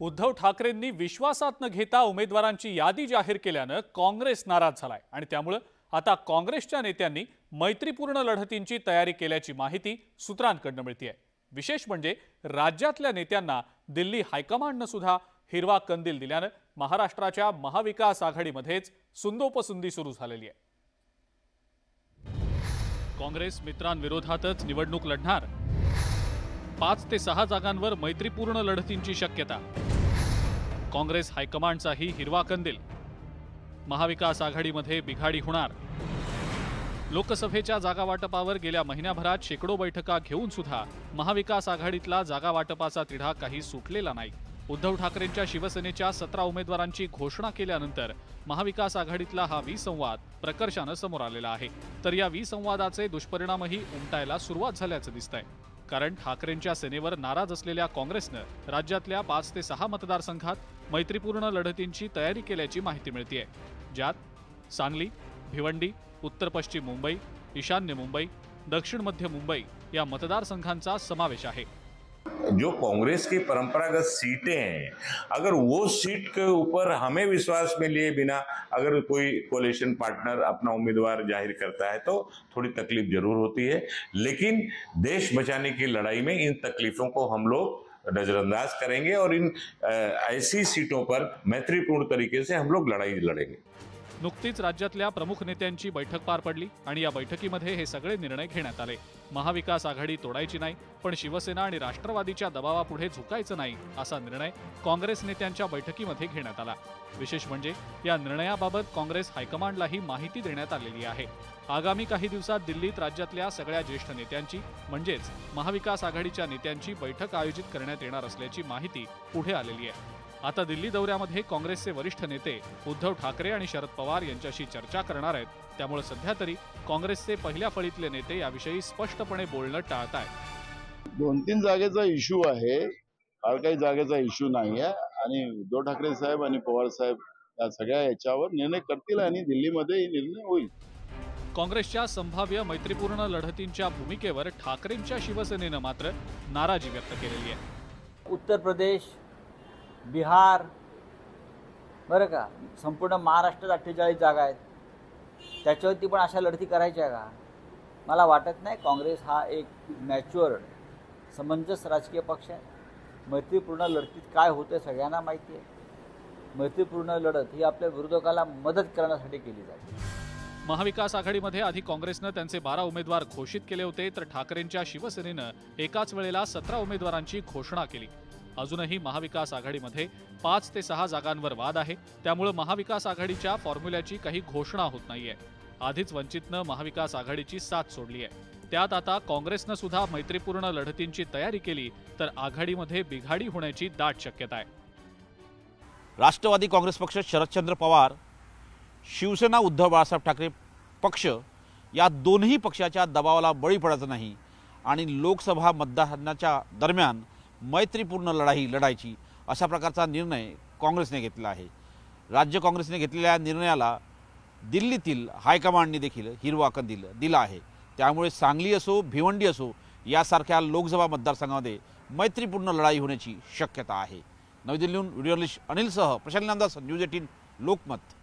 उद्धव ठाकरेंनी विश्वासात न घेता उमेदवारांची यादी जाहीर केल्यानं काँग्रेस नाराज झालाय आणि त्यामुळे आता काँग्रेसच्या नेत्यांनी मैत्रीपूर्ण लढतींची तयारी केल्याची माहिती सूत्रांकडून मिळतेय। विशेष म्हणजे राज्यातल्या नेत्यांना दिल्ली हायकमांडने सुद्धा हिरवा कंदील दिल्यानं महाराष्ट्राच्या महाविकास आघाडीमध्येच सुंदोपसुंदी सुरू झालेली आहे। काँग्रेस मित्रांविरोधातच निवडणूक लढणार, 5 ते 6 जागांवर मैत्रीपूर्ण लढतींची शक्यता, काँग्रेस हायकमांडचाही हिरवा कंदील, महाविकास आघाडीमध्ये बिघाडी होणार। लोकसभेच्या जागा वाटपावर गेल्या महिन्याभरात शेकडो बैठका घेऊन सुद्धा महाविकास आघाडीतला जागा वाटपाचा तिढा काही सुटलेला नाही। उद्धव ठाकरेंच्या शिवसेनेच्या 17 उमेदवारांची घोषणा केल्यानंतर महाविकास आघाडीतला हा विसंवाद प्रकर्षाने समोर आलेला आहे। तर या विसंवादाचे दुष्परिणामही उमटायला सुरुवात झाल्याचं दिसतंय। कारण ठाकरेंच्या सेनेवर नाराज असलेल्या काँग्रेसनं राज्यातल्या 5 ते 6 मतदारसंघात मैत्रीपूर्ण लढतींची तयारी केल्याची माहिती मिळतेय, ज्यात सांगली, भिवंडी, उत्तर पश्चिम मुंबई, ईशान्य मुंबई, दक्षिण मध्य मुंबई या मतदारसंघांचा समावेश आहे। जो कांग्रेस की परंपरागत सीटें हैं, अगर वो सीट के ऊपर हमें विश्वास में लिए बिना अगर कोई कोalition पार्टनर अपना उम्मीदवार जाहिर करता है तो थोड़ी तकलीफ जरूर होती है, लेकिन देश बचाने की लड़ाई में इन तकलीफों को हम लोग नजरअंदाज करेंगे और इन ऐसी सीटों पर मैत्रीपूर्ण तरीके से हम लोग लड़ाई लड़ेंगे। नुकतीच राज्यातल्या प्रमुख नेत्यांची बैठक पार पडली आणि या बैठकीमध्ये हे सगळे निर्णय घेण्यात आले। महाविकास आघाडी तोडायची नाही, पण शिवसेना आणि राष्ट्रवादीच्या दबावापुढे झुकायचं नाही असा निर्णय काँग्रेस नेत्यांच्या बैठकीमध्ये घेण्यात आला। विशेष म्हणजे या निर्णयाबाबत काँग्रेस हायकमांडलाही माहिती देण्यात आलेली आहे। आगामी काही दिवसात दिल्लीत राज्यातल्या सगळ्या ज्येष्ठ नेत्यांची म्हणजेच महाविकास आघाडीच्या नेत्यांची बैठक आयोजित करण्यात येणार असल्याची माहिती पुढे आलेली आहे। आता दिल्ली दौऱ्यामध्ये काँग्रेसचे वरिष्ठ नेते उद्धव ठाकरे आणि शरद पवार यांच्याशी चर्चा करणार आहेत। त्यामुळे सध्या तरी काँग्रेसचे पहिल्या फळीतले नेते याविषयी स्पष्टपणे बोलणं टाळतायत। 2-3 जागेचा इश्यू आहे, फार काही जागेचा इश्यू नाही आहे आणि उद्धव ठाकरे साहेब आणि पवार साहेब या सगळ्या याच्यावर निर्णय करतील आणि दिल्लीमध्ये निर्णय होईल। काँग्रेसच्या संभाव्य मैत्रीपूर्ण लढतींच्या भूमिकेवर ठाकरेंच्या शिवसेनेनं मात्र नाराजी व्यक्त केलेली आहे। उत्तर प्रदेश, बिहार, बरं का, संपूर्ण महाराष्ट्रात 48 जागा आहेत, त्याच्यावरती पण अशा लढती करायच्या का? मला वाटत नाही। काँग्रेस हा एक मॅच्युअर समंजस राजकीय पक्ष आहे। मैत्रीपूर्ण लढतीत काय होतं सगळ्यांना माहिती आहे। मैत्रीपूर्ण लढत ही आपल्या विरोधकाला मदत करण्यासाठी केली जाते। महाविकास आघाडीमध्ये आधी काँग्रेसनं त्यांचे 12 उमेदवार घोषित केले होते, तर ठाकरेंच्या शिवसेनेनं एकाच वेळेला 17 उमेदवारांची घोषणा केली। अजूनही महाविकास आघाडीमध्ये 5 ते 6 जागांवर वाद आहे, त्यामुळे महाविकास आघाडीच्या फॉर्म्युल्याची काही घोषणा होत नाहीये। आधीच वंचितनं महाविकास आघाडीची साथ सोडली आहे, त्यात आता काँग्रेसनं सुद्धा मैत्रीपूर्ण लढतींची तयारी केली तर आघाडीमध्ये बिघाडी होण्याची दाट शक्यता आहे। राष्ट्रवादी काँग्रेस पक्ष, शरदचंद्र पवार, शिवसेना उद्धव बाळासाहेब ठाकरे पक्ष या दोन्ही पक्षाच्या दबावाला बळी पडायचं नाही आणि लोकसभा मतदानाच्या दरम्यान मैत्रीपूर्ण लढाई लढायची अशा प्रकारचा निर्णय काँग्रेसने घेतला आहे। राज्य काँग्रेसने घेतलेल्या निर्णयाला दिल्लीतील हायकमांडने देखील हिरवा कंदील दिला आहे। त्यामुळे सांगली असो, भिवंडी असो यासारख्या लोकसभा मतदारसंघामध्ये मैत्रीपूर्ण लढाई होण्याची शक्यता आहे। नवी दिल्लीहून व्हिडिओ जर्नलिस्ट अनिलसह प्रशांत नामदास, न्यूज 18 लोकमत।